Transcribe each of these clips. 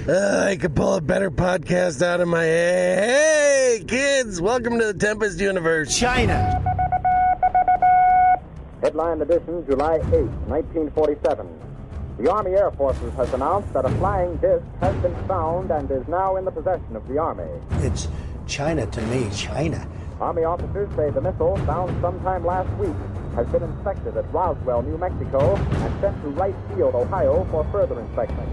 I could pull a better podcast out of my head. Hey, kids, welcome to the Tempest Universe. China. Headline edition, July 8, 1947. The Army Air Forces has announced that a flying disc has been found and is now in the possession of the Army. It's China to me, China. Army officers say the missile, found sometime last week, has been inspected at Roswell, New Mexico, and sent to Wright Field, Ohio, for further inspection.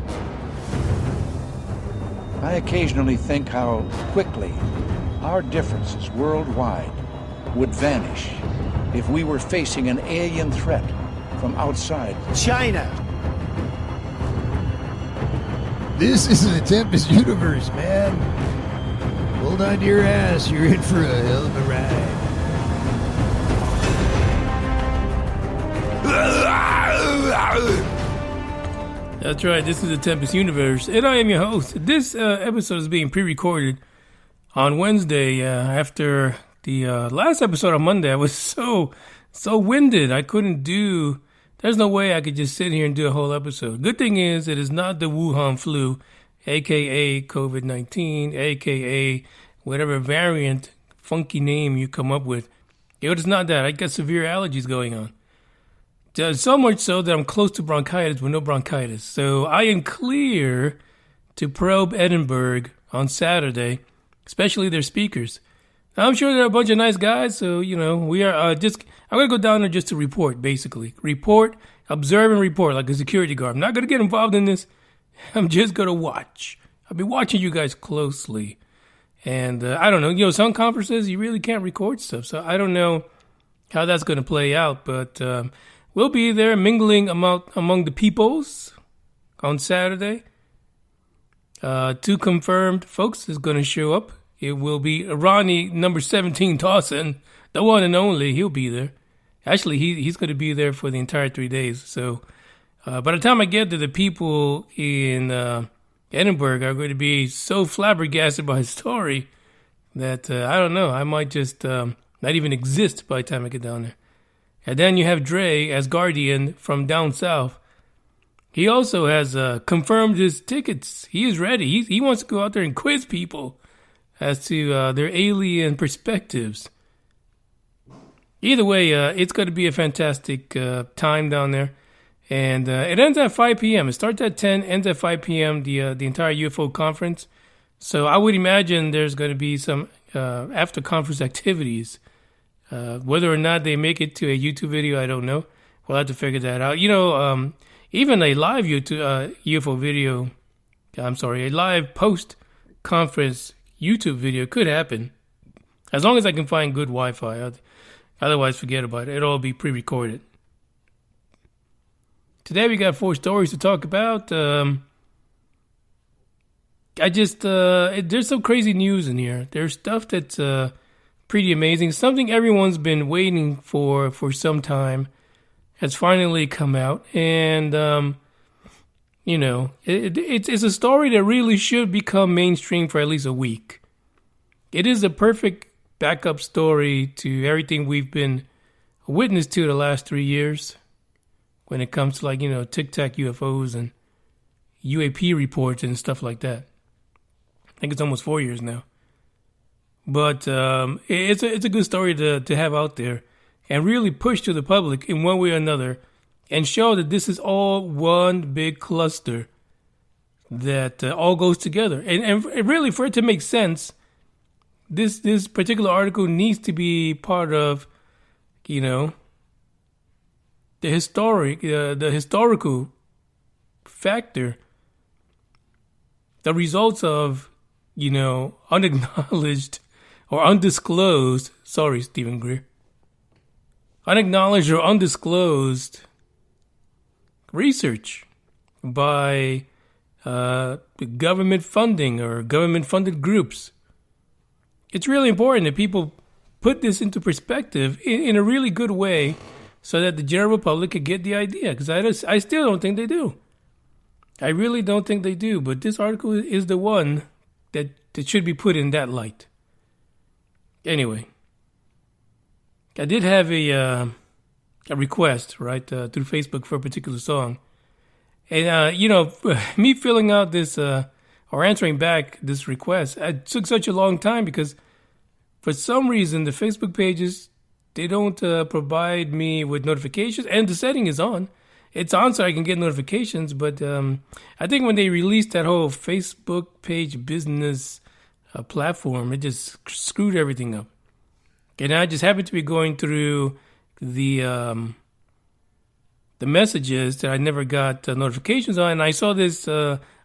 I occasionally think how quickly our differences worldwide would vanish if we were facing an alien threat from outside. China. This is the Tempest Universe, man. Hold on to your ass. You're in for a hell of a ride. That's right. This is the Tempest Universe, and I am your host. This episode is being pre-recorded on Wednesday after the last episode on Monday. I was so winded. I couldn't do. There's no way I could just sit here and do a whole episode. Good thing is, it is not the Wuhan flu, aka COVID-19, aka whatever variant, funky name you come up with. It is not that. I got severe allergies going on. So much so that I'm close to bronchitis with no bronchitis. So I am clear to probe Edinburgh on Saturday, especially their speakers. I'm sure they're a bunch of nice guys, so, we are I'm going to go down there just to report, basically. Report, observe, and report like a security guard. I'm not going to get involved in this. I'm just going to watch. I'll be watching you guys closely. And I don't know, some conferences, you really can't record stuff, so I don't know how that's going to play out, but we'll be there mingling among the peoples on Saturday. Two confirmed folks is going to show up. It will be Ronnie, number 17, Dawson, the one and only. He'll be there. Actually, he's going to be there for the entire 3 days. So by the time I get to the people in Edinburgh are going to be so flabbergasted by his story that, I don't know, I might just not even exist by the time I get down there. And then you have Dre as Guardian from down south. He also has confirmed his tickets. He is ready. He wants to go out there and quiz people as to their alien perspectives. Either way, it's going to be a fantastic time down there. And it ends at 5 p.m. It starts at 10, ends at 5 p.m., the entire UFO conference. So I would imagine there's going to be some after-conference activities. Whether or not they make it to a YouTube video, I don't know. We'll have to figure that out. Even a live YouTube UFO video, a live post-conference YouTube video could happen. As long as I can find good Wi-Fi. Otherwise, forget about it. It'll all be pre-recorded. Today we got 4 stories to talk about. There's some crazy news in here. There's stuff that's pretty amazing. Something everyone's been waiting for some time has finally come out. And, it's a story that really should become mainstream for at least a week. It is a perfect backup story to everything we've been witness to the last 3 years when it comes to Tic Tac UFOs and UAP reports and stuff like that. I think it's almost 4 years now. But it's a good story to have out there and really push to the public in one way or another and show that this is all one big cluster that all goes together. And really, for it to make sense, this particular article needs to be part of, the historical factor, the results of, unacknowledged or undisclosed, sorry, Stephen Greer, unacknowledged or undisclosed research by government funding or government-funded groups. It's really important that people put this into perspective in a really good way so that the general public could get the idea, because I still don't think they do. I really don't think they do, but this article is the one that should be put in that light. Anyway, I did have a request, right, through Facebook for a particular song. And, me filling out this, or or answering back this request. It took such a long time because for some reason the Facebook pages, they don't provide me with notifications, and the setting is on. It's on so I can get notifications, but I think when they released that whole Facebook page business platform, it just screwed everything up. And I just happened to be going through the messages that I never got notifications on, and I saw this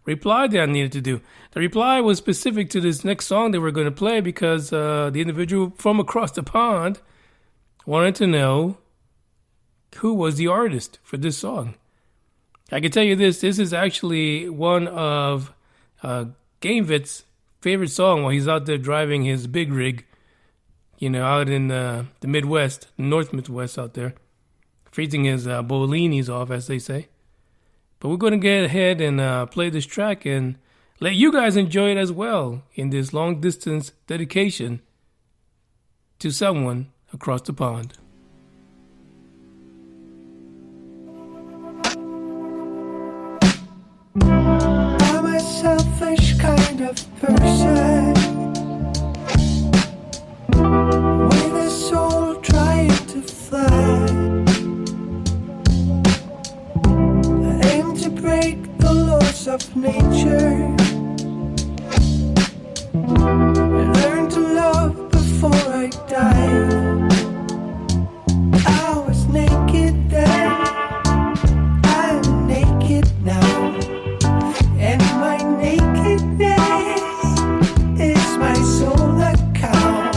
reply that I needed to do. The reply was specific to this next song that we're going to play because the individual from across the pond wanted to know who was the artist for this song. I can tell you this is actually one of Gamevit's favorite song while he's out there driving his big rig, out in the Midwest, North Midwest out there, freezing his Bolinis off, as they say. But we're going to get ahead and play this track and let you guys enjoy it as well in this long distance dedication to someone across the pond. I'm a selfish kind of person with a soul trying to fly. I aim to break the laws of nature and learn to love before I die. I was naked then, I'm naked now. And my nakedness is my sole account.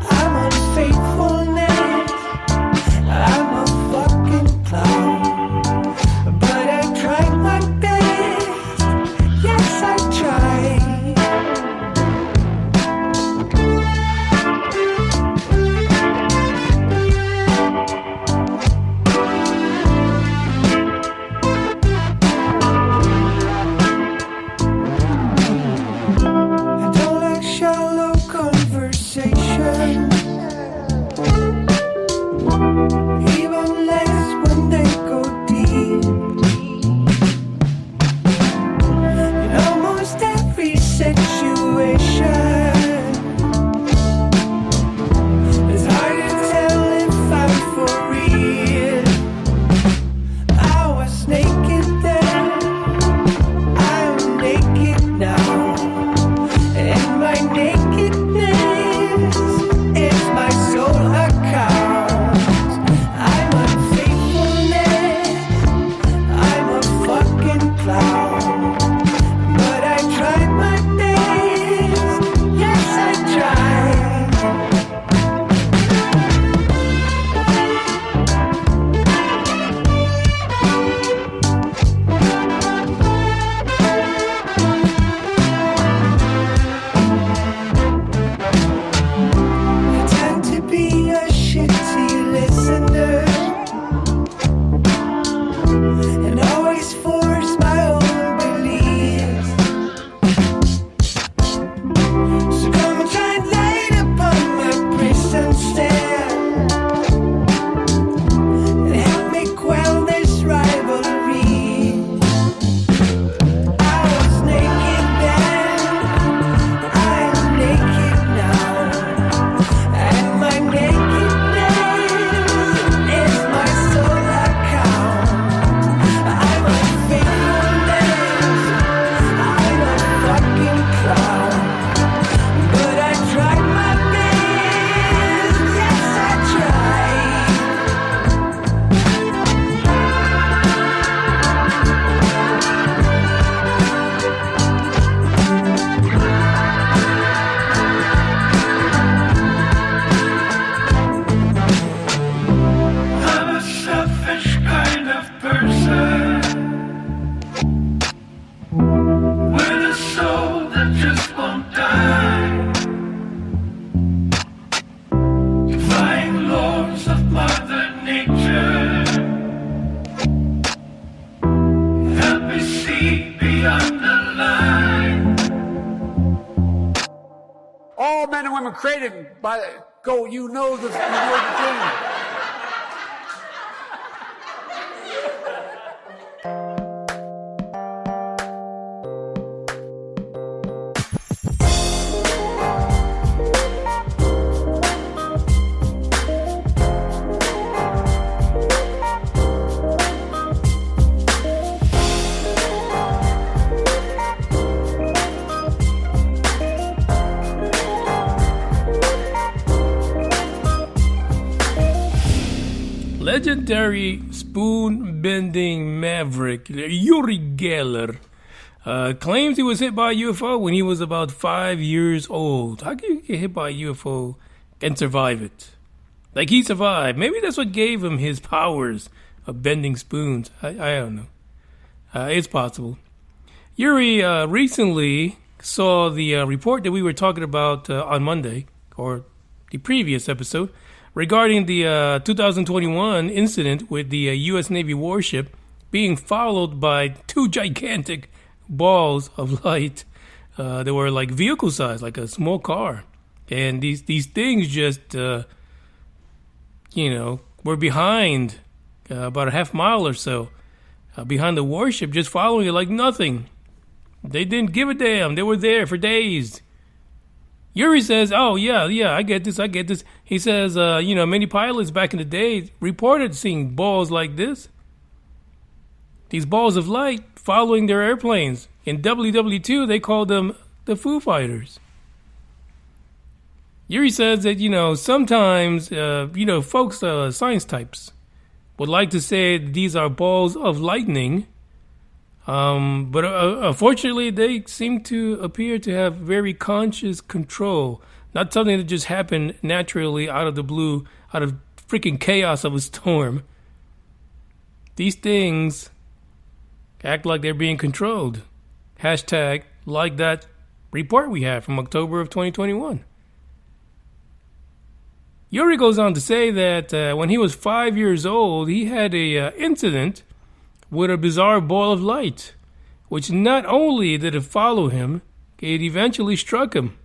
I'm unfaithfulness, I'm a fucking clown. But I tried my best, yes I tried. All men and women created by go. You know the thing. legendary spoon-bending maverick Uri Geller claims he was hit by a UFO when he was about 5 years old. How can you get hit by a UFO and survive it? Like, he survived. Maybe that's what gave him his powers of bending spoons. I don't know. It's possible. Uri recently saw the report that we were talking about on Monday, or the previous episode, regarding the 2021 incident with the U.S. Navy warship being followed by two gigantic balls of light that were like vehicle size, like a small car. And these things just, were behind about a half mile or so behind the warship, just following it like nothing. They didn't give a damn. They were there for days. Uri says, oh, yeah, I get this. He says, many pilots back in the day reported seeing balls like this. These balls of light following their airplanes. In WW2, they called them the Foo Fighters. Uri says that, sometimes, folks, science types, would like to say these are balls of lightning. But unfortunately, they seem to appear to have very conscious control. Not something that just happened naturally out of the blue, out of freaking chaos of a storm. These things act like they're being controlled. Hashtag like that report we had from October of 2021. Uri goes on to say that when he was 5 years old, he had a incident with a bizarre ball of light, which not only did it follow him, it eventually struck him.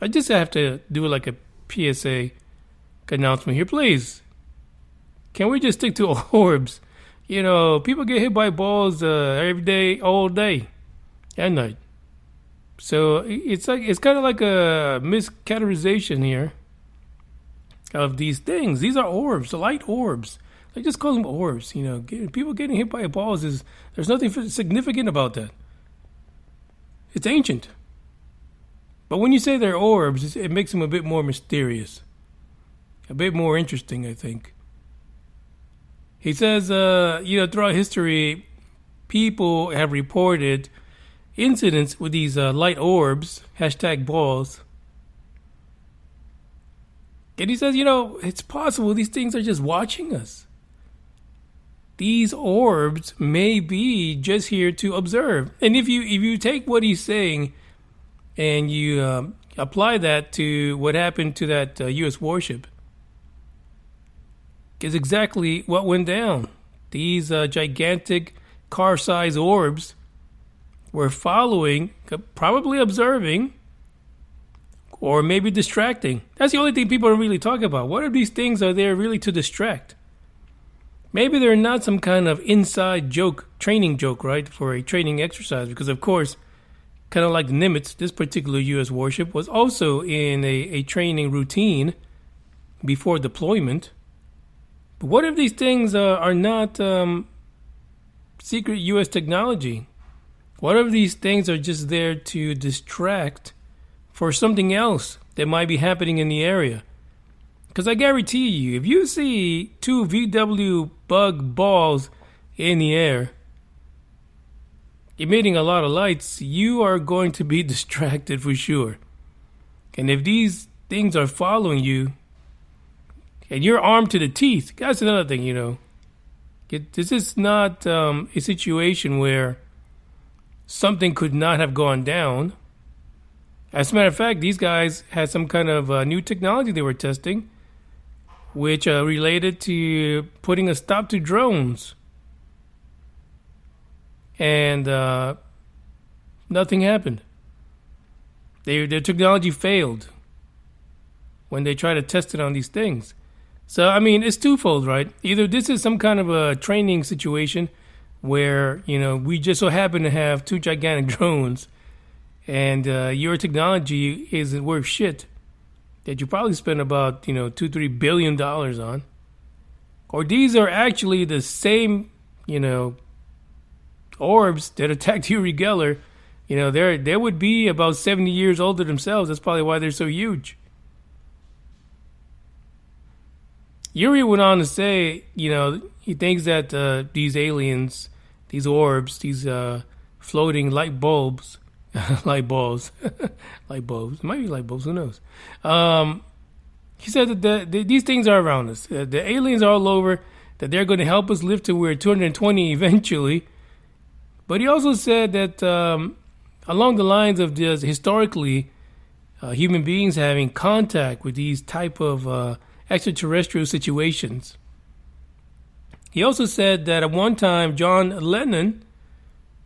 I just have to do like a PSA announcement here, please. Can we just stick to orbs? People get hit by balls every day, all day, and night. So it's kind of like a miscategorization here of these things. These are orbs, light orbs. They just call them orbs. People getting hit by balls there's nothing significant about that. It's ancient. But when you say they're orbs, it makes them a bit more mysterious, a bit more interesting, I think. He says, throughout history, people have reported incidents with these light orbs, hashtag balls. And he says, it's possible these things are just watching us. These orbs may be just here to observe. And if you take what he's saying and you apply that to what happened to that U.S. warship, is exactly what went down. These gigantic car-sized orbs were following, probably observing, or maybe distracting. That's the only thing people don't really talk about. What if these things are there really to distract? Maybe they're not some kind of inside joke, training joke, right, for a training exercise. Because, of course, kind of like the Nimitz, this particular U.S. warship was also in a training routine before deployment. But what if these things are not secret U.S. technology? What if these things are just there to distract for something else that might be happening in the area? Because I guarantee you, if you see two VW bug balls in the air emitting a lot of lights, you are going to be distracted for sure. And if these things are following you and you're armed to the teeth, that's another thing, This is not a situation where something could not have gone down. As a matter of fact, these guys had some kind of new technology they were testing, which related to putting a stop to drones. And nothing happened. Their technology failed when they tried to test it on these things. So, it's twofold, right? Either this is some kind of a training situation where, we just so happen to have two gigantic drones and your technology isn't worth shit that you probably spend about, $2-3 billion on. Or these are actually the same, orbs that attacked Uri Geller. They would be about 70 years older themselves. That's probably why they're so huge. Uri went on to say, he thinks that these aliens, these orbs, these floating light bulbs, light bulbs, light bulbs, it might be light bulbs, who knows? He said that these things are around us. The aliens are all over, that they're going to help us live to we're 220 eventually. But he also said that along the lines of just historically human beings having contact with these type of extraterrestrial situations. He also said that at one time John Lennon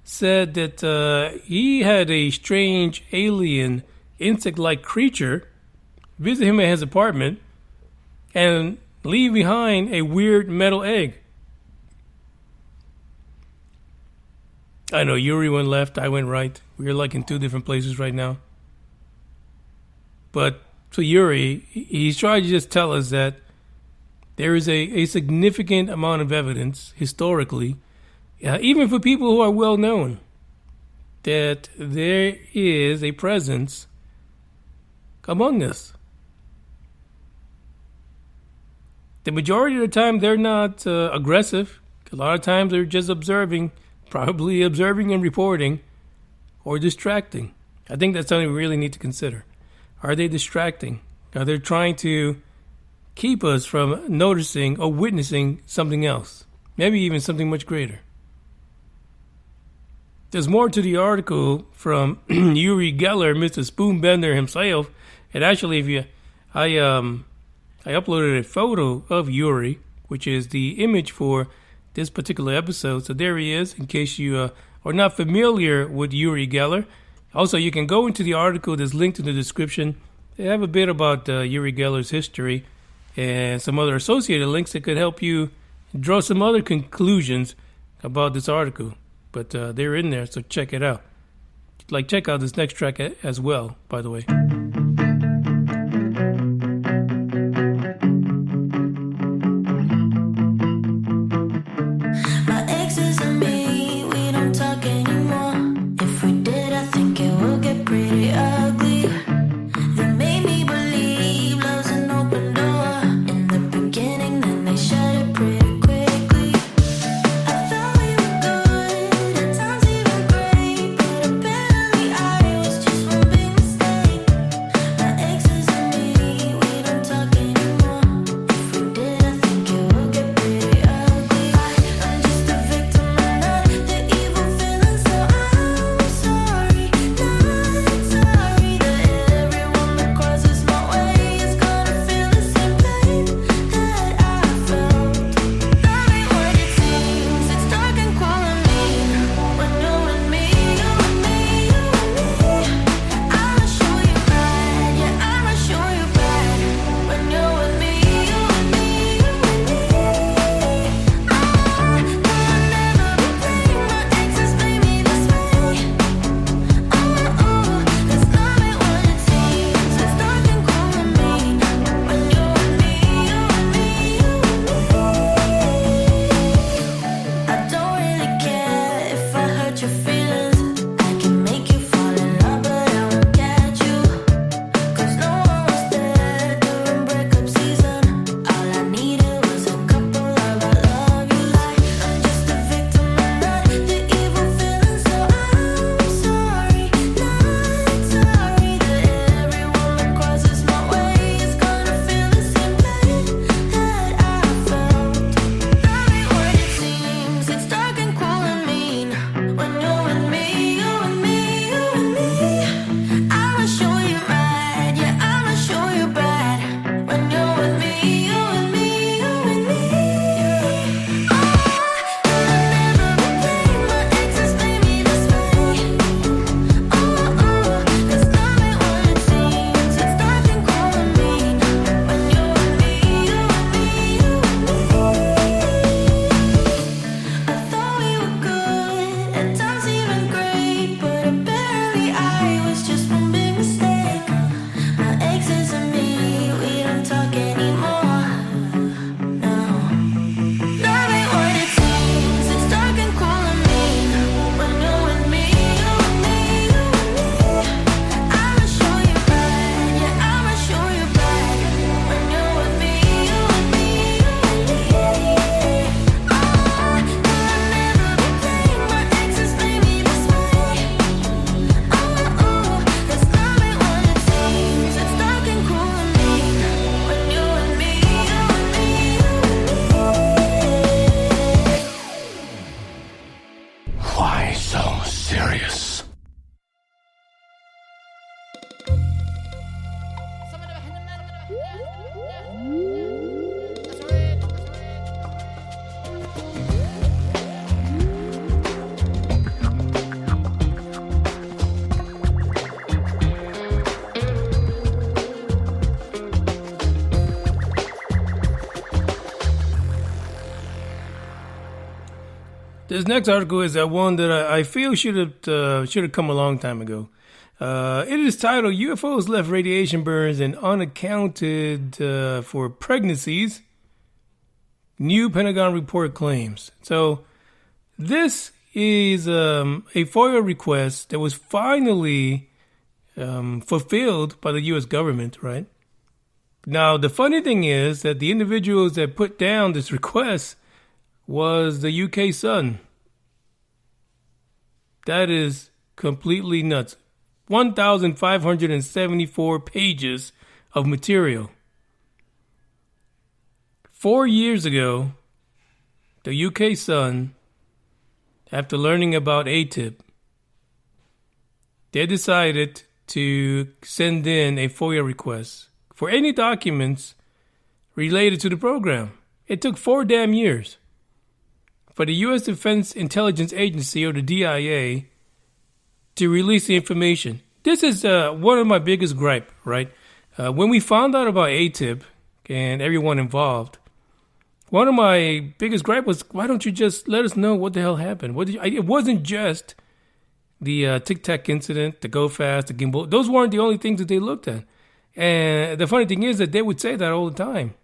said that he had a strange alien insect-like creature visit him at his apartment and leave behind a weird metal egg. I know Uri went left, I went right. We're like in two different places right now. But to Uri, he's trying to just tell us that there is a significant amount of evidence historically, even for people who are well known, that there is a presence among us. The majority of the time, they're not aggressive. A lot of times, they're just observing, probably observing and reporting, or distracting. I think that's something we really need to consider. Are they distracting? Are they trying to keep us from noticing or witnessing something else? Maybe even something much greater. There's more to the article from Uri Geller, Mr. Spoonbender himself. And actually, I uploaded a photo of Uri, which is the image for this particular episode. So there he is, in case you are not familiar with Uri Geller. Also, you can go into the article that's linked in the description. They have a bit about Uri Geller's history and some other associated links that could help you draw some other conclusions about this article. But they're in there, so check it out. Check out this next track as well, by the way. serious. This next article is one that I feel should have come a long time ago. It is titled "UFOs Left Radiation Burns and Unaccounted for Pregnancies." New Pentagon report claims. So this is a FOIA request that was finally fulfilled by the U.S. government, right? Now, the funny thing is that the individuals that put down this request was the UK Sun. That is completely nuts. 1,574 pages of material. 4 years ago, the UK Sun, after learning about ATIP, they decided to send in a FOIA request for any documents related to the program. It took 4 damn years for the U.S. Defense Intelligence Agency, or the DIA, to release the information. This is one of my biggest gripe, right? When we found out about ATIP and everyone involved, one of my biggest gripe was, why don't you just let us know what the hell happened? It wasn't just the Tic Tac incident, the Go Fast, the gimbal. Those weren't the only things that they looked at. And the funny thing is that they would say that all the time.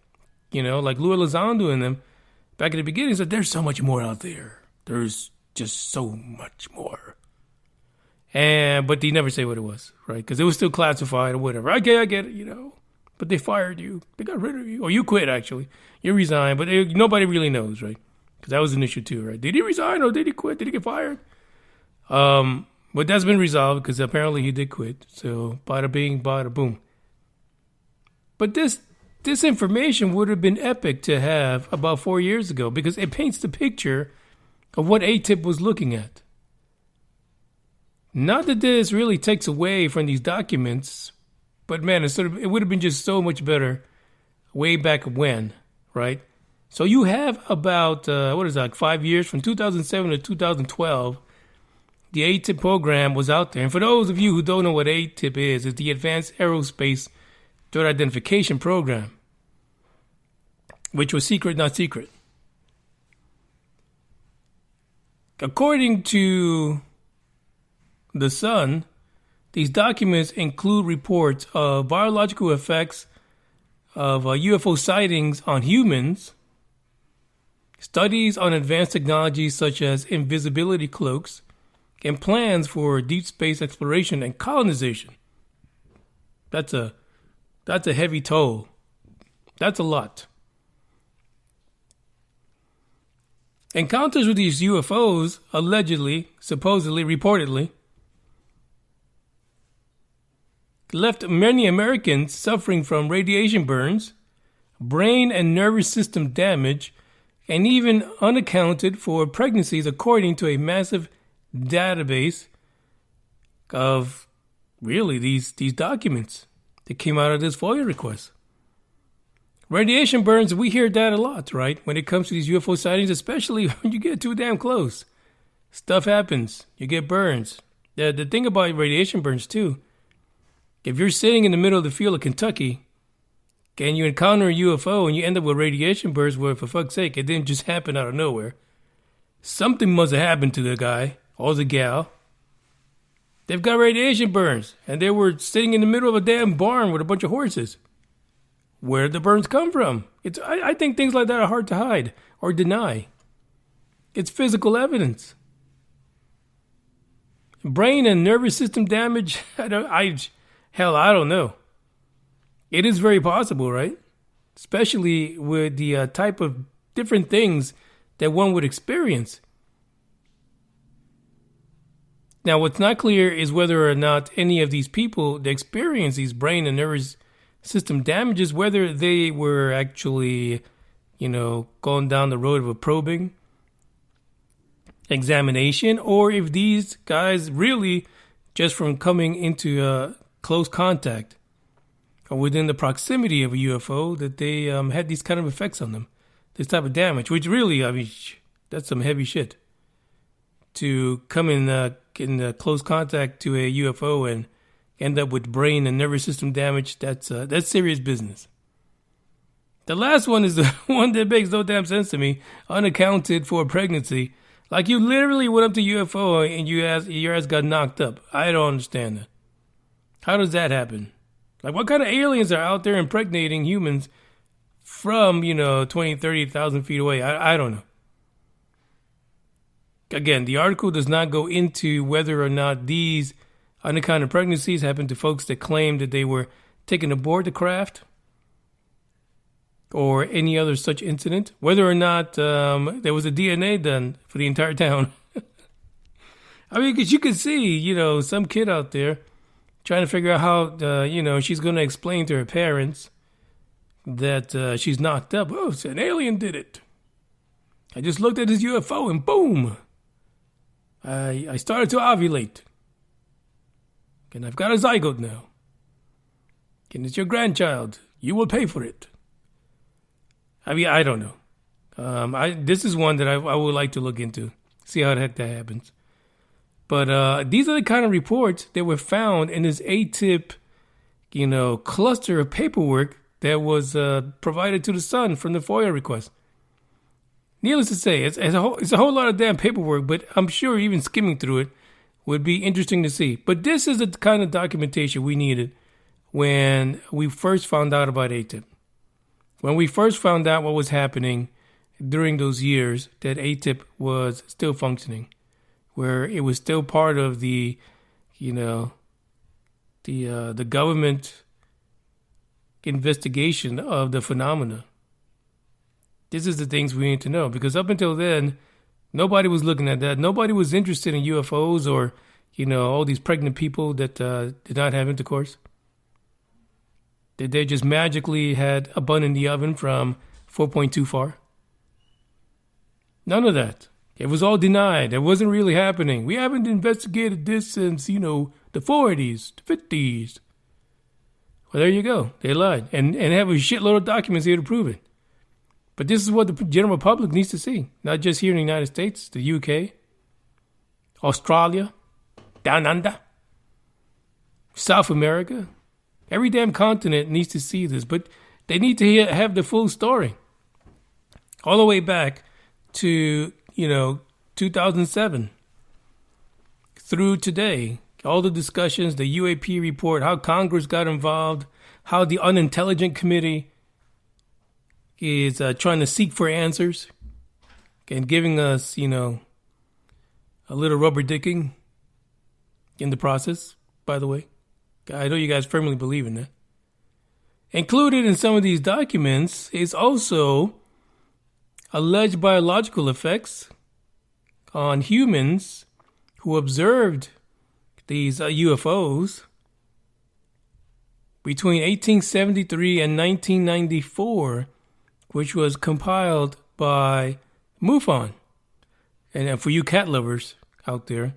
You know, like Louis Elizondo and them, back in the beginning, said, there's so much more out there. There's just so much more. But they never say what it was, right? Because it was still classified or whatever. Okay, I get it, you know. But they fired you. They got rid of you. Or you quit, actually. You resigned. But nobody really knows, right? Because that was an issue too, right? Did he resign or did he quit? Did he get fired? But that's been resolved because apparently he did quit. So bada bing, bada boom. But this information would have been epic to have about 4 years ago because it paints the picture of what ATIP was looking at. Not that this really takes away from these documents, but man, it would have been just so much better way back when, right? So you have about, 5 years, from 2007 to 2012, the ATIP program was out there. And for those of you who don't know what ATIP is, it's the Advanced Aerospace Threat Identification Program, which was secret, not secret. According to the Sun, these documents include reports of biological effects of UFO sightings on humans, studies on advanced technologies such as invisibility cloaks, and plans for deep space exploration and colonization. That's a heavy toll. That's a lot. Encounters with these UFOs allegedly, supposedly, reportedly, left many Americans suffering from radiation burns, brain and nervous system damage, and even unaccounted for pregnancies, according to a massive database of really these documents that came out of this FOIA request. Radiation burns, we hear that a lot, right? When it comes to these UFO sightings, especially when you get too damn close. Stuff happens. You get burns. The thing about radiation burns, too, if you're sitting in the middle of the field of Kentucky and you encounter a UFO and you end up with radiation burns, where, for fuck's sake, it didn't just happen out of nowhere. Something must have happened to the guy or the gal. They've got radiation burns, and they were sitting in the middle of a damn barn with a bunch of horses. Where did the burns come from? I think things like that are hard to hide or deny. It's physical evidence. Brain and nervous system damage, I don't know. It is very possible, right? Especially with the type of different things that one would experience. Now, what's not clear is whether or not any of these people that experience these brain and nervous system damages, whether they were actually, going down the road of a probing, examination, or if these guys really, just from coming into close contact or within the proximity of a UFO, that they had these kind of effects on them, this type of damage, which really, I mean, that's some heavy shit. To come in close contact to a UFO and end up with brain and nervous system damage, that's serious business. The last one is the one that makes no damn sense to me. Unaccounted for pregnancy. Like, you literally went up to UFO and your ass got knocked up. I don't understand that. How does that happen? Like, what kind of aliens are out there impregnating humans from, 20, 30,000 feet away? I don't know. Again, the article does not go into whether or not these unaccounted pregnancies happened to folks that claimed that they were taken aboard the craft or any other such incident, whether or not there was a DNA done for the entire town. I mean, because you could see, some kid out there trying to figure out how, she's going to explain to her parents that she's knocked up. Oh, it's an alien did it. I just looked at this UFO and boom, I started to ovulate. And I've got a zygote now. And it's your grandchild. You will pay for it. I mean, I don't know. This is one that I would like to look into, see how the heck that happens. But these are the kind of reports that were found in this ATIP, cluster of paperwork that was provided to the Sun from the FOIA request. Needless to say, it's a whole lot of damn paperwork, but I'm sure even skimming through it would be interesting to see. But this is the kind of documentation we needed when we first found out about ATIP. When we first found out what was happening during those years that ATIP was still functioning, where it was still part of the government investigation of the phenomena. This is the things we need to know, because up until then, nobody was looking at that. Nobody was interested in UFOs or, all these pregnant people that did not have intercourse. That they just magically had a bun in the oven from 4.2 far. None of that. It was all denied. It wasn't really happening. We haven't investigated this since, the 40s, the 50s. Well, there you go. They lied. And have a shitload of documents here to prove it. But this is what the general public needs to see. Not just here in the United States, the UK, Australia, Down Under, South America. Every damn continent needs to see this. But they need to have the full story. All the way back to, 2007 through today. All the discussions, the UAP report, how Congress got involved, how the Unintelligent Committee is trying to seek for answers and giving us, a little rubber dicking in the process, by the way. I know you guys firmly believe in that. Included in some of these documents is also alleged biological effects on humans who observed these UFOs between 1873 and 1994, which was compiled by MUFON. And for you cat lovers out there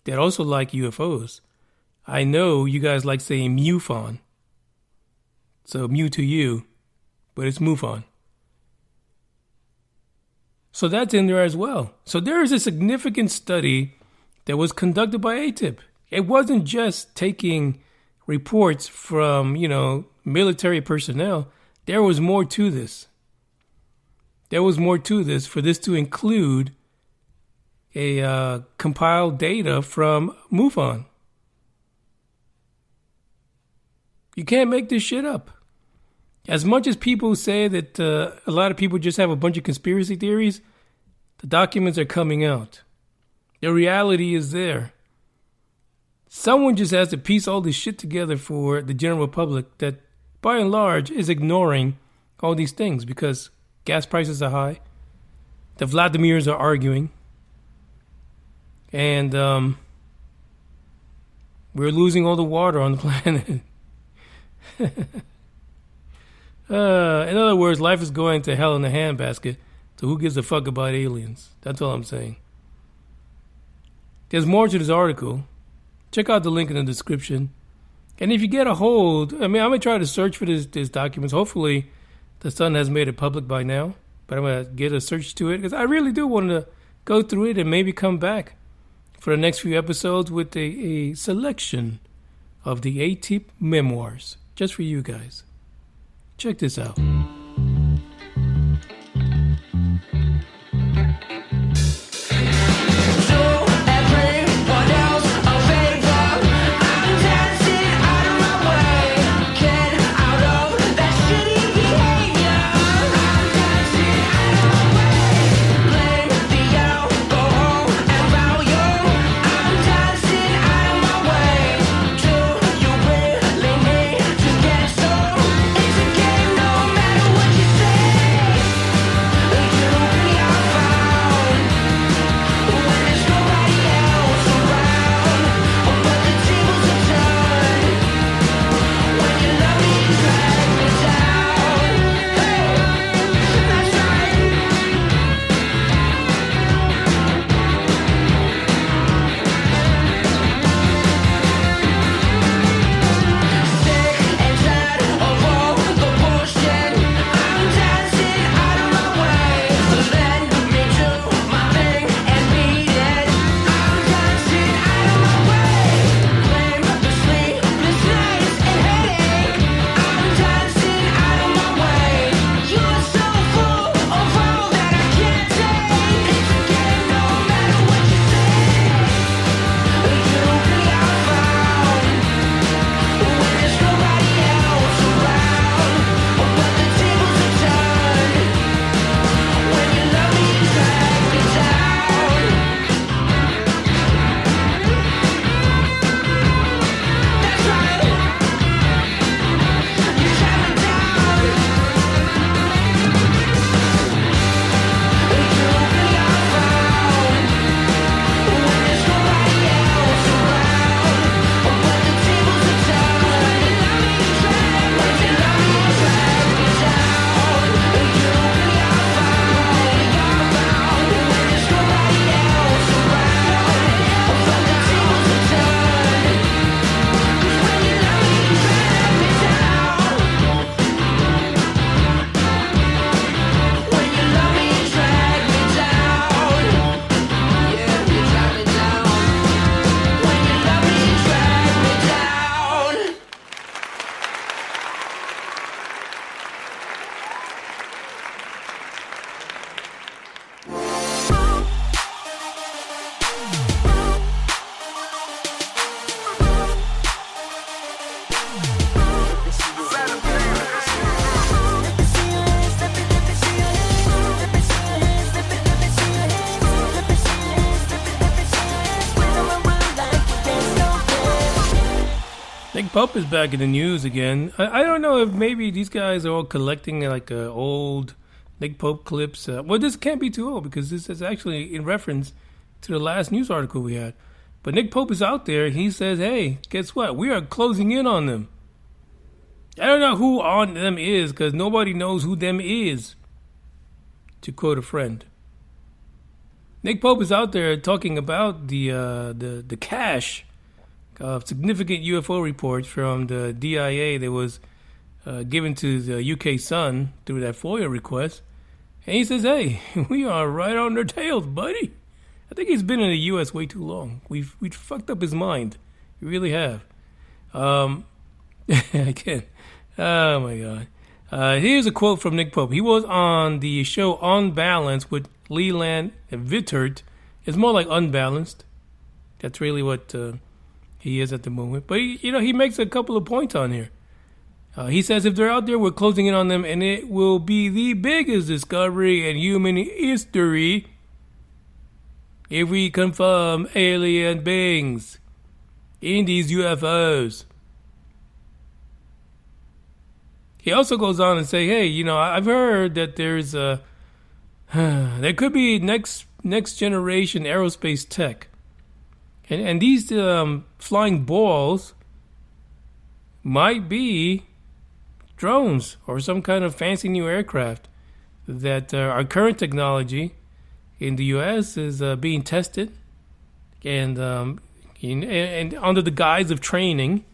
that also like UFOs, I know you guys like saying MUFON. So Mew to you, but it's MUFON. So that's in there as well. So there is a significant study that was conducted by ATIP. It wasn't just taking reports from, military personnel. There was more to this. There was more to this for this to include a compiled data from MUFON. You can't make this shit up. As much as people say that a lot of people just have a bunch of conspiracy theories, the documents are coming out. The reality is there. Someone just has to piece all this shit together for the general public that, by and large, is ignoring all these things because gas prices are high. The Vladimirs are arguing. And we're losing all the water on the planet. In other words, life is going to hell in a handbasket. So who gives a fuck about aliens? That's all I'm saying. There's more to this article. Check out the link in the description. And if you get a hold, I'm going to try to search for this documents. Hopefully, the Sun has made it public by now. But I'm going to get a search to it because I really do want to go through it and maybe come back for the next few episodes with a selection of the ATIP memoirs just for you guys. Check this out. Nick Pope is back in the news again. I don't know if maybe these guys are all collecting like old Nick Pope clips. Well, this can't be too old because this is actually in reference to the last news article we had. But Nick Pope is out there. He says, hey, guess what? We are closing in on them. I don't know who on them is because nobody knows who them is, to quote a friend. Nick Pope is out there talking about the cache of significant UFO reports from the DIA that was given to the UK Sun through that FOIA request. And he says, hey, we are right on their tails, buddy. I think he's been in the U.S. way too long. We've fucked up his mind. We really have. I can't. Oh, my God. Here's a quote from Nick Pope. He was on the show On Balance with Leland and Vittert. It's more like Unbalanced. That's really what he is at the moment. But, he makes a couple of points on here. He says if they're out there, we're closing in on them, and it will be the biggest discovery in human history if we confirm alien beings in these UFOs. He also goes on and say, hey, I've heard that there's there could be next generation aerospace tech. And these flying balls might be drones or some kind of fancy new aircraft that our current technology in the U.S. is being tested and under the guise of training,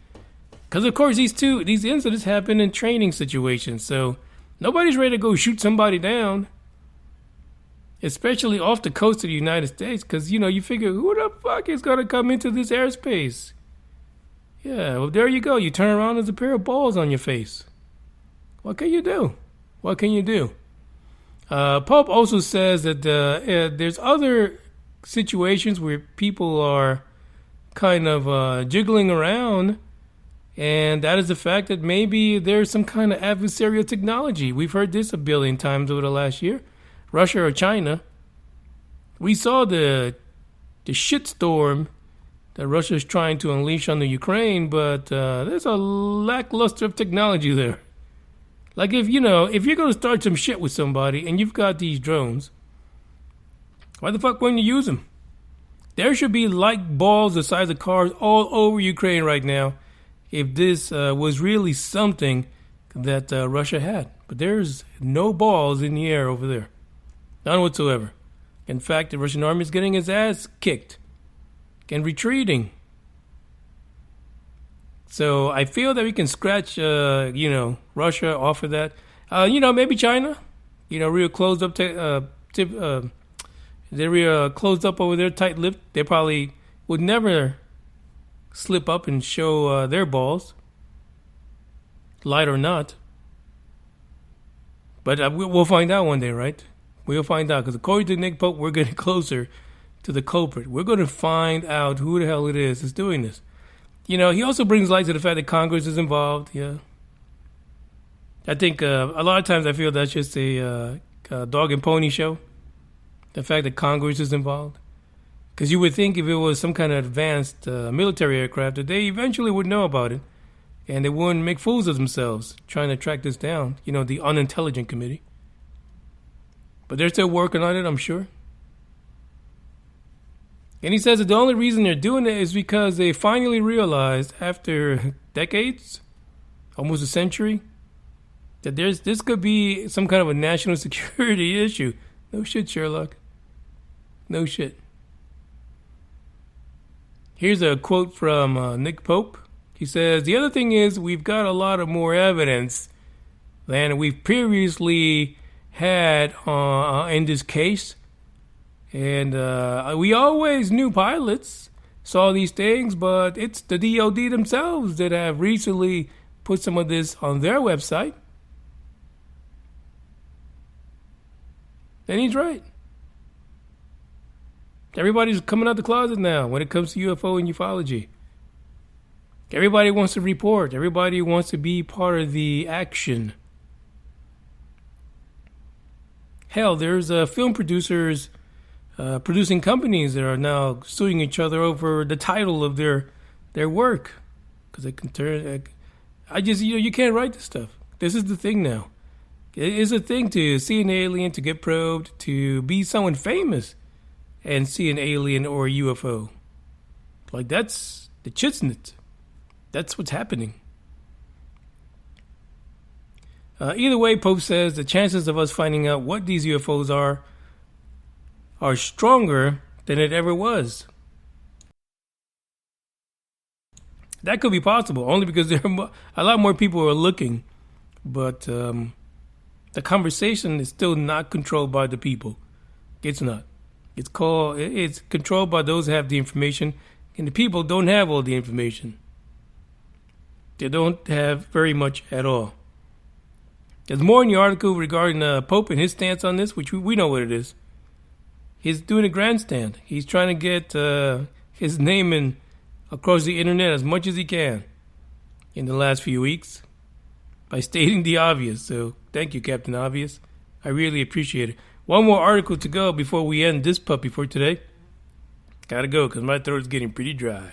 because of course these incidents happen in training situations. So nobody's ready to go shoot somebody down, especially off the coast of the United States, because you figure, who the fuck is gonna come into this airspace? Yeah, well, there you go. You turn around, there's a pair of balls on your face. What can you do? What can you do? Pope also says that there's other situations where people are kind of jiggling around, and that is the fact that maybe there's some kind of adversarial technology. We've heard this a billion times over the last year. Russia or China. We saw the shitstorm that Russia is trying to unleash on the Ukraine, but there's a lackluster of technology there. Like if you're going to start some shit with somebody and you've got these drones, why the fuck wouldn't you use them? There should be light balls the size of cars all over Ukraine right now if this was really something that Russia had. But there's no balls in the air over there. None whatsoever. In fact, the Russian army is getting its ass kicked and retreating. So I feel that we can scratch, Russia off of that. Maybe China, real closed up. They're real closed up over there, tight-lipped. They probably would never slip up and show their balls, light or not. But we'll find out one day, right? We'll find out, because according to Nick Pope, we're getting closer to the culprit. We're going to find out who the hell it is that's doing this. He also brings light to the fact that Congress is involved. Yeah, I think a lot of times I feel that's just a dog and pony show. The fact that Congress is involved, because you would think if it was some kind of advanced military aircraft that they eventually would know about it, and they wouldn't make fools of themselves trying to track this down. The unintelligent committee. But they're still working on it, I'm sure. And he says that the only reason they're doing it is because they finally realized after decades, almost a century, that this could be some kind of a national security issue. No shit, Sherlock. No shit. Here's a quote from Nick Pope. He says, the other thing is we've got a lot of more evidence than we've previously had in this case. And we always knew pilots saw these things, but it's the DOD themselves that have recently put some of this on their website. And he's right. Everybody's coming out the closet now when it comes to UFO and ufology. Everybody wants to report. Everybody wants to be part of the action. Hell, there's film producers, producing companies that are now suing each other over the title of their work, because they can turn. You can't write this stuff. This is the thing now. It is a thing to see an alien, to get probed, to be someone famous, and see an alien or a UFO. Like that's the chitsnit. That's what's happening. Either way, Pope says the chances of us finding out what these UFOs are stronger than it ever was. That could be possible, only because there are a lot more people who are looking, but the conversation is still not controlled by the people. It's not. It's controlled by those who have the information, and the people don't have all the information. They don't have very much at all. There's more in the article regarding Pope and his stance on this, which we know what it is. He's doing a grandstand. He's trying to get his name across the internet as much as he can in the last few weeks by stating the obvious. So thank you, Captain Obvious. I really appreciate it. One more article to go before we end this puppy for today. Gotta go because my throat's getting pretty dry.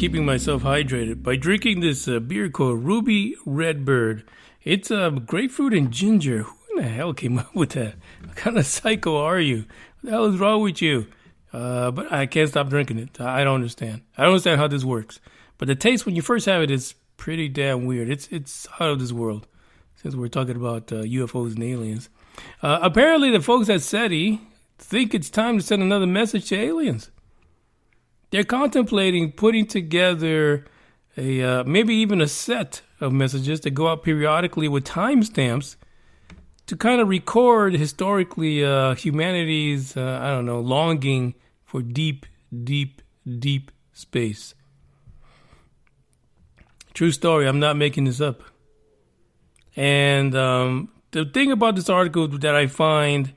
keeping myself hydrated by drinking this beer called Ruby Redbird. It's grapefruit and ginger. Who in the hell came up with that? What kind of psycho are you? What the hell is wrong with you? But I can't stop drinking it. I don't understand. I don't understand how this works. But the taste when you first have it is pretty damn weird. It's out of this world. Since we're talking about UFOs and aliens. Apparently the folks at SETI think it's time to send another message to aliens. They're contemplating putting together a maybe even a set of messages that go out periodically with timestamps to kind of record historically humanity's, longing for deep, deep, deep space. True story. I'm not making this up. And the thing about this article that I find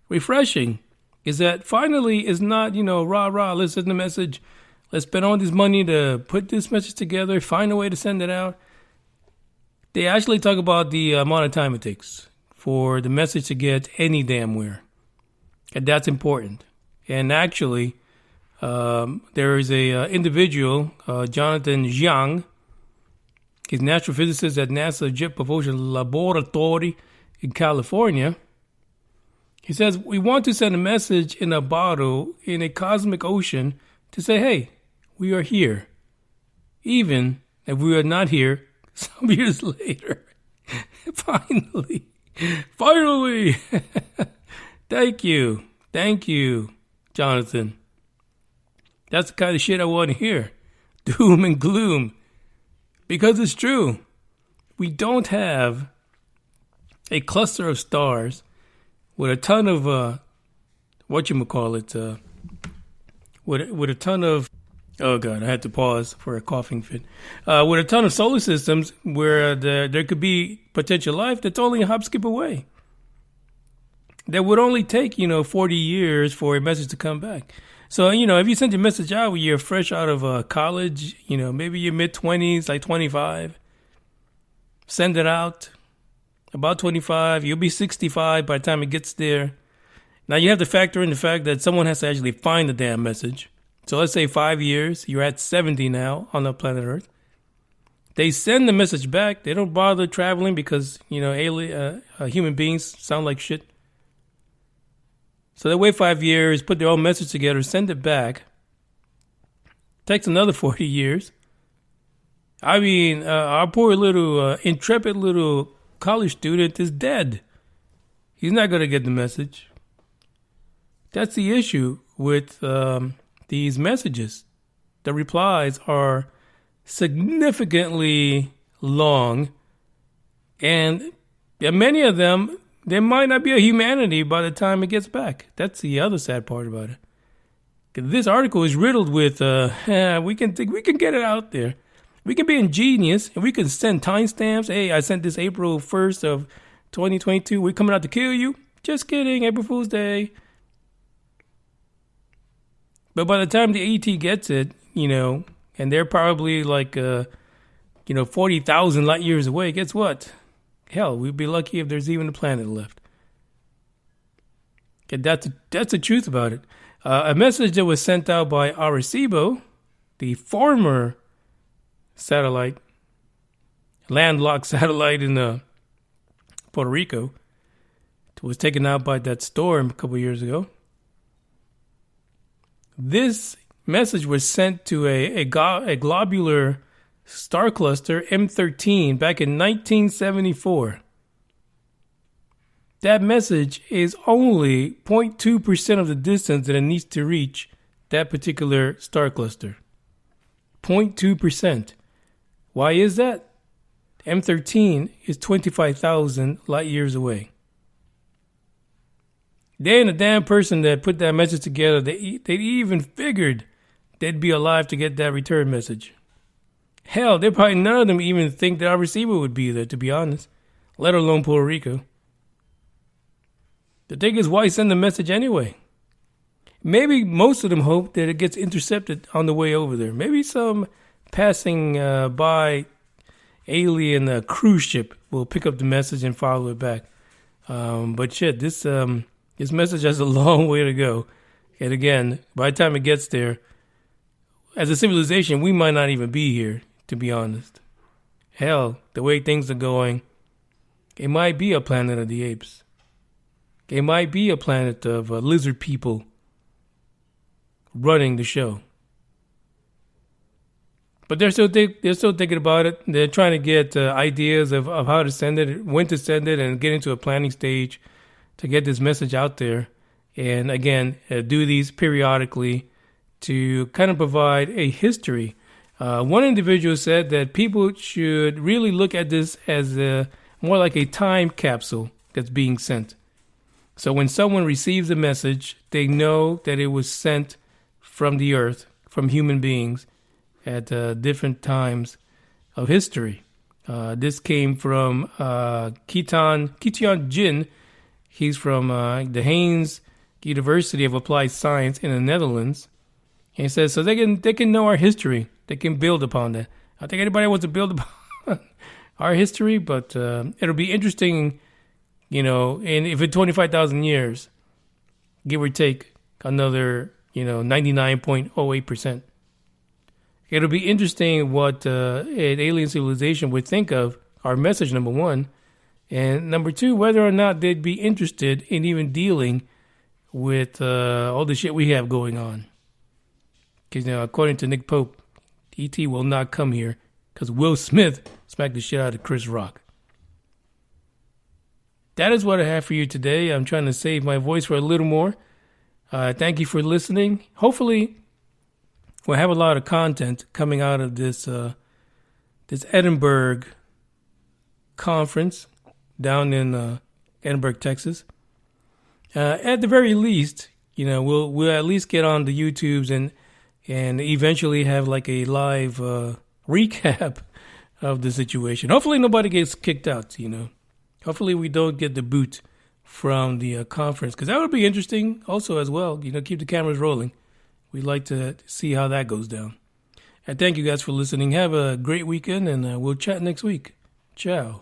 refreshing is that finally it's not, rah, let's send the message. Let's spend all this money to put this message together, find a way to send it out. They actually talk about the amount of time it takes for the message to get any damn where. And that's important. And actually, there is a individual, Jonathan Zhang. He's a natural physicist at NASA Jet Propulsion Laboratory in California. He says, we want to send a message in a bottle in a cosmic ocean to say, hey, we are here. Even if we are not here some years later. Finally. Thank you, Jonathan. That's the kind of shit I want to hear. Doom and gloom. Because it's true. We don't have a cluster of stars with a ton of, with a ton of, oh God, I had to pause for a coughing fit. With a ton of solar systems where there could be potential life that's only a hop, skip away. That would only take, 40 years for a message to come back. So, if you send your message out when you're fresh out of college, maybe your mid-20s, like 25, send it out. About 25, you'll be 65 by the time it gets there. Now, you have to factor in the fact that someone has to actually find the damn message. So let's say 5 years, you're at 70 now on the planet Earth. They send the message back. They don't bother traveling because, human beings sound like shit. So they wait 5 years, put their own message together, send it back. Takes another 40 years. I mean, our poor little, intrepid little college student is dead. He's not going to get the message. That's the issue with these messages. The replies are significantly long, and many of them, there might not be a humanity by the time it gets back. That's the other sad part about it. This article is riddled with, we can get it out there. We can be ingenious, and we can send timestamps. Hey, I sent this April 1st of 2022. We're coming out to kill you. Just kidding, April Fool's Day. But by the time the ET gets it, and they're probably like, 40,000 light years away, guess what? Hell, we'd be lucky if there's even a planet left. Okay, that's the truth about it. A message that was sent out by Arecibo, the former satellite, landlocked satellite in Puerto Rico, was taken out by that storm a couple years ago. This message was sent to a globular star cluster, M13, back in 1974. That message is only 0.2% of the distance that it needs to reach that particular star cluster. 0.2%. Why is that? M13 is 25,000 light years away. They and the damn person that put that message together, they even figured they'd be alive to get that return message. Hell, they probably none of them even think that our receiver would be there, to be honest, let alone Puerto Rico. The thing is, why send the message anyway? Maybe most of them hope that it gets intercepted on the way over there. Maybe some passing by alien cruise ship will pick up the message and follow it back. But shit, this message has a long way to go. And again, by the time it gets there, as a civilization, we might not even be here, to be honest. Hell, the way things are going, it might be a planet of the apes. It might be a planet of lizard people running the show. But they're still thinking about it. They're trying to get ideas of how to send it, when to send it, and get into a planning stage to get this message out there. And again, do these periodically to kind of provide a history. One individual said that people should really look at this as more like a time capsule that's being sent. So when someone receives a message, they know that it was sent from the earth, from human beings, at different times of history. This came from Keaton Jin. He's from the Haynes University of Applied Science in the Netherlands. And he says, so they can know our history. They can build upon that. I don't think anybody wants to build upon our history, but it'll be interesting, if in 25,000 years, give or take another, 99.08%. It'll be interesting what an alien civilization would think of our message, number one. And number two, whether or not they'd be interested in even dealing with all the shit we have going on. Because, according to Nick Pope, E.T. will not come here because Will Smith smacked the shit out of Chris Rock. That is what I have for you today. I'm trying to save my voice for a little more. Thank you for listening. Hopefully, we'll have a lot of content coming out of this Edinburgh conference down in Edinburgh, Texas. At the very least, we'll at least get on the YouTubes and eventually have like a live recap of the situation. Hopefully nobody gets kicked out, Hopefully we don't get the boot from the conference, because that would be interesting also as well. Keep the cameras rolling. We'd like to see how that goes down. And thank you guys for listening. Have a great weekend, and we'll chat next week. Ciao.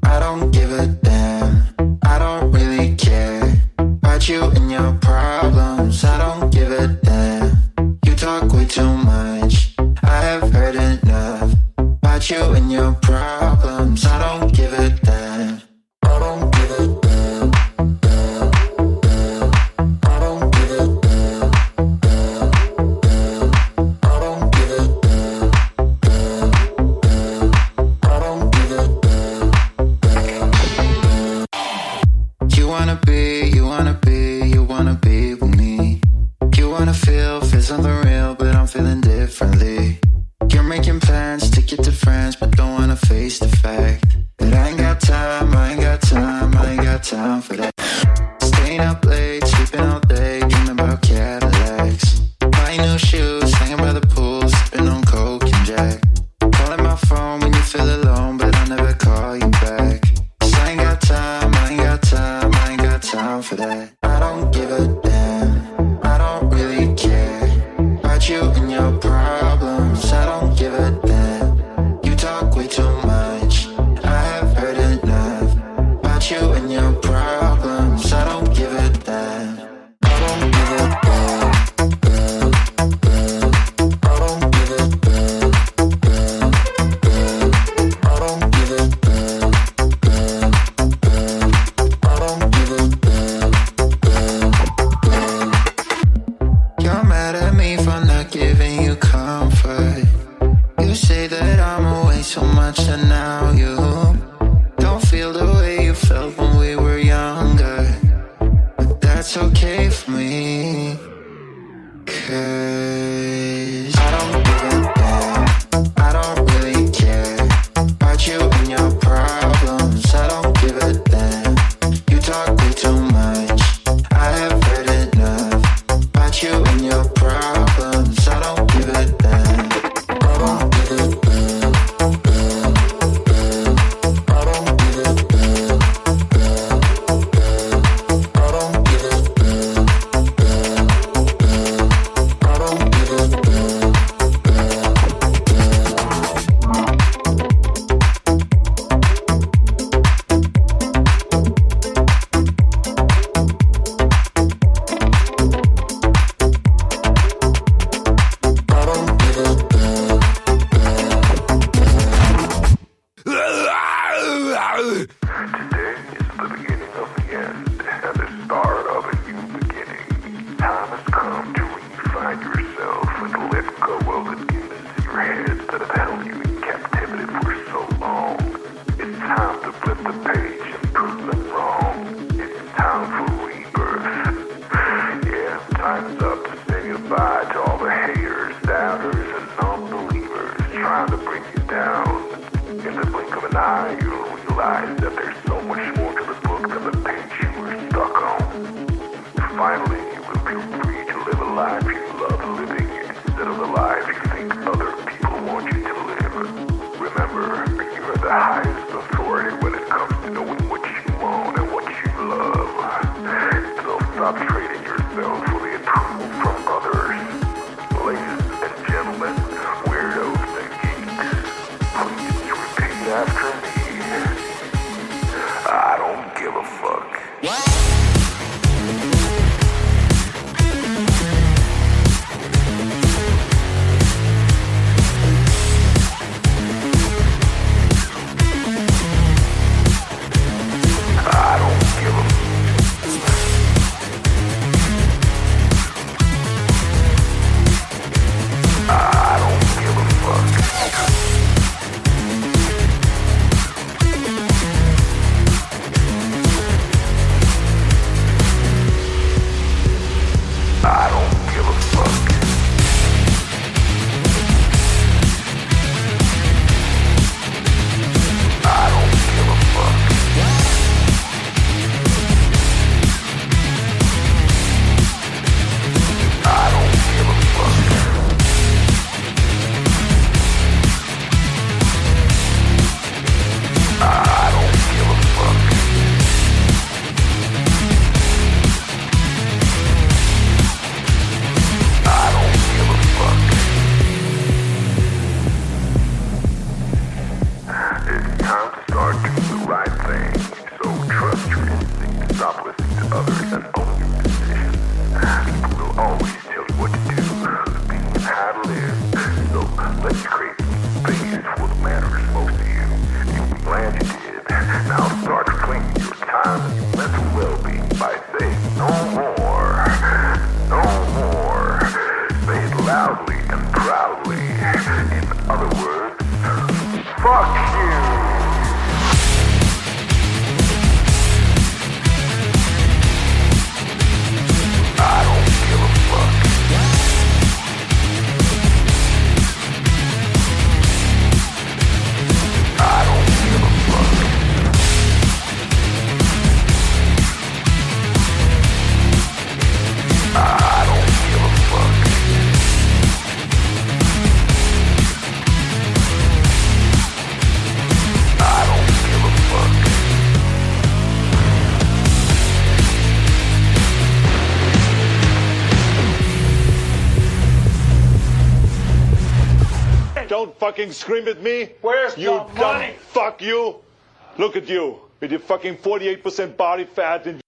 I don't give a damn. I don't really care about you and your problems. I don't give a damn. You talk way too much. I have heard enough about you and your problems. I don't give a damn. I don't give a damn. I don't give a damn. I don't give a damn. I don't give a damn. You wanna be with me. You wanna feel something real, but I'm feeling differently. You're making plans to get to friends, but don't wanna face the fact that I ain't got time for that. Staying up late, sleeping all day, dreaming about Cadillacs. Buying new shoes, hanging by the pool, sipping on Coke and Jack. Calling my phone when you feel alone, but I'll never call you back. 'Cause I ain't got time for that. I don't give a damn. I don't really care about you and your problems. I don't give a damn. You talk way too much. I have heard enough about you and your problems. I don't give a damn. I don't give a damn. I don't give a damn. I don't give a damn. I don't give a damn. You're mad at me for not giving you comfort. You say that I'm away so much, and now you don't feel the way you felt when we were younger. But that's okay for me, 'cause I don't give a damn. I don't really care about you and your problems. I don't give a damn. You talk way too much. I have heard enough about you and your problems. I don't give a damn. I don't give a damn. I don't give a damn. I don't give a damn. I don't Nah, you don't realize that there's so much more to the book than the page you were stuck on. Finally, you will feel free to live a life you love living instead of the life you think other people want you to live. Remember, you're the highest authority when it comes to knowing what you want and what you love. So stop trading yourself for the approval from others. Ladies and gentlemen, weirdos and geeks, please repeat after me. I don't give a fuck. Don't fucking scream at me. Where's you the money? Fuck you. Look at you with your fucking 48% body fat and